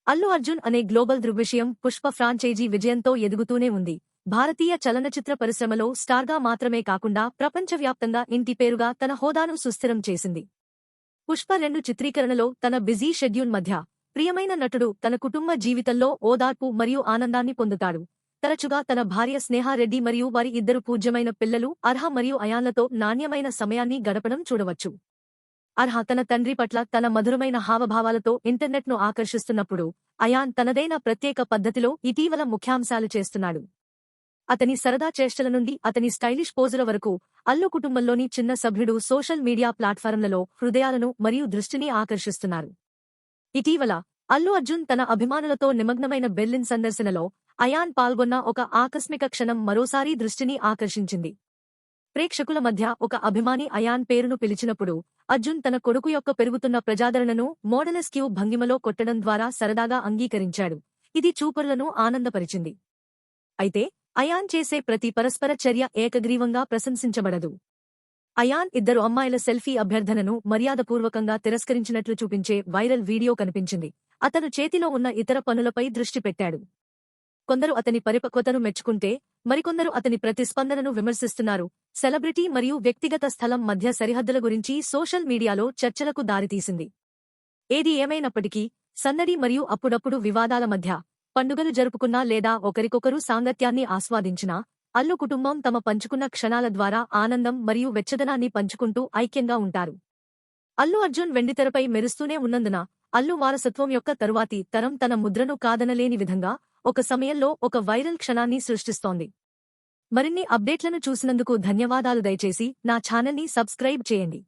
అల్లు అర్జున్ అనే గ్లోబల్ దృగ్విషయం పుష్ప ఫ్రాంచైజీ విజయంతో ఎదుగుతూనే ఉంది. భారతీయ చలనచిత్ర పరిశ్రమలో స్టార్గా మాత్రమే కాకుండా ప్రపంచవ్యాప్తంగా ఇంటి పేరుగా తన హోదాను సుస్థిరం చేసింది. పుష్ప 2 చిత్రీకరణలో తన బిజీ షెడ్యూల్ మధ్య ప్రియమైన నటుడు తన కుటుంబ జీవితంలో ఓదార్పు మరియు ఆనందాన్ని పొందుతాడు. తరచుగా తన భార్య స్నేహా రెడ్డి మరియు వారి 2 పూజ్యమైన పిల్లలు అర్హ మరియు అయాన్లతో నాణ్యమైన సమయాన్ని గడపడం చూడవచ్చు. అర్హ తన తండ్రి పట్ల తన మధురమైన హావభావాలతో ఇంటర్నెట్ను ఆకర్షిస్తున్నప్పుడు, అయాన్ తనదైన ప్రత్యేక పద్ధతిలో ఇటీవల ముఖ్యాంశాలు చేస్తున్నాడు. అతని సరదా చేష్టల నుండి అతని స్టైలిష్ పోజుల వరకు, అల్లు కుటుంబంలోని చిన్న సభ్యుడు సోషల్ మీడియా ప్లాట్ఫారంలలో హృదయాలను మరియు దృష్టిని ఆకర్షిస్తున్నారు. ఇటీవల అల్లు అర్జున్ తన అభిమానులతో నిమగ్నమైన బెర్లిన్ సందర్శనలో అయాన్ పాల్గొన్న ఒక ఆకస్మిక క్షణం మరోసారి దృష్టిని ఆకర్షించింది. ప్రేక్షకుల మధ్య ఒక అభిమాని అయాన్ పేరును పిలిచినప్పుడు, అర్జున్ తన కొడుకు యొక్క పెరుగుతున్న ప్రజాదరణను మోడలెస్క్యూ భంగిమలో కొట్టడం ద్వారా సరదాగా అంగీకరించాడు. ఇది చూపరులను ఆనందపరిచింది. అయితే అయాన్ చేసే ప్రతి పరస్పర చర్య ఏకగ్రీవంగా ప్రశంసించబడదు. అయాన్ 2 అమ్మాయిల సెల్ఫీ అభ్యర్థనను మర్యాదపూర్వకంగా తిరస్కరించినట్లు చూపించే వైరల్ వీడియో కనిపించింది. అతను చేతిలో ఉన్న ఇతర పనులపై దృష్టి పెట్టాడు. కొందరు అతని పరిపక్వతను మెచ్చుకుంటే, మరికొందరు అతని ప్రతిస్పందనను విమర్శిస్తున్నారు. సెలబ్రిటీ మరియు వ్యక్తిగత స్థలం మధ్య సరిహద్దుల గురించి సోషల్ మీడియాలో చర్చలకు దారితీసింది. ఏది ఏమైనప్పటికీ, సందడి మరియు అప్పుడప్పుడు వివాదాల మధ్య, పండుగలు జరుపుకున్నా లేదా ఒకరికొకరు సాంగత్యాన్ని ఆస్వాదించినా, అల్లు కుటుంబం తమ పంచుకున్న క్షణాల ద్వారా ఆనందం మరియు వెచ్చదనాన్ని పంచుకుంటూ ఐక్యంగా ఉంటారు. అల్లు అర్జున్ వెండితెరపై మెరుస్తూనే ఉన్నందున, అల్లు వారసత్వం యొక్క తరువాతి తరం తన ముద్రను కాదనలేని విధంగా ఒక సమయంలో ఒక వైరల్ క్షణాన్ని సృష్టిస్తోంది. మరిన్ని అప్డేట్లను చూసినందుకు ధన్యవాదాలు. దయచేసి నా ఛానల్ని సబ్స్క్రైబ్ చేయండి.